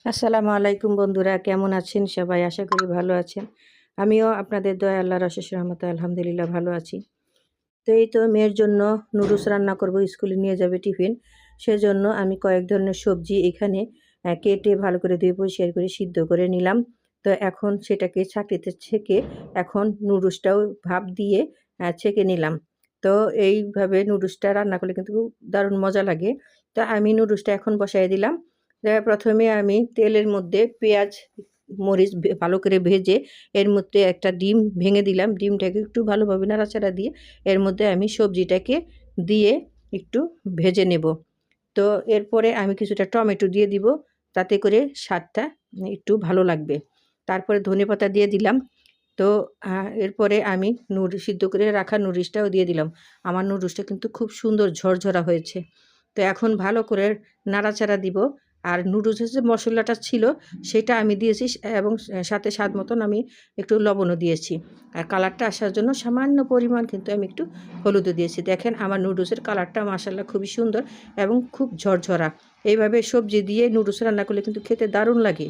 আসসালামু আলাইকুম বন্ধুরা, কেমন আছেন সবাই? আশা করি ভালো আছেন। আমিও আপনাদের দয়ায় আল্লাহর অশেষ রহমতে আলহামদুলিল্লাহ ভালো আছি। তো এই তো মেয়ের জন্য নুডলস রান্না করব, স্কুলে নিয়ে যাবে টিফিন। সেজন্য আমি কয়েক ধরনের সবজি এখানে কেটে ভালো করে ধুয়ে পরিষ্কার করে সিদ্ধ করে নিলাম। তো এখন সেটাকে ছাঁকনিতে ছেঁকে এখন নুডলসটাও ভাপ দিয়ে ছেঁকে নিলাম। তো এইভাবে নুডলসটা রান্না করলে কিন্তু খুব দারুণ মজা লাগে। তো আমি নুডলসটা এখন বসায় দিলাম। প্রথমে আমি তেলের মধ্যে পেঁয়াজ, মরিচ ভালো করে ভেজে এর মধ্যে একটা ডিম ভেঙে দিলাম। ডিমটাকে একটু ভালোভাবে নাড়াচাড়া দিয়ে এর মধ্যে আমি সবজিটাকে দিয়ে একটু ভেজে নেব। তো এরপরে আমি কিছুটা টমেটো দিয়ে দিব, তাতে করে স্বাদটা একটু ভালো লাগবে। তারপরে ধনেপাতা দিয়ে দিলাম। তো এরপরে আমি সিদ্ধ করে রাখা নুডলসটাও দিয়ে দিলাম। আমার নুডলসটা কিন্তু খুব সুন্দর ঝরঝরা হয়েছে। তো এখন ভালো করে নাড়াচাড়া দিব। আর নুডলসের যে মশলাটা ছিল সেটা আমি দিয়েছি, এবং সাথে স্বাদ মতন আমি একটু লবণও দিয়েছি। আর কালারটা আসার জন্য সামান্য পরিমাণ কিন্তু আমি একটু হলুদও দিয়েছি। দেখেন আমার নুডলসের কালারটা মাশাআল্লাহ খুবই সুন্দর এবং খুব ঝরঝরা। এইভাবে সবজি দিয়ে নুডলস রান্না করলে কিন্তু খেতে দারুণ লাগে।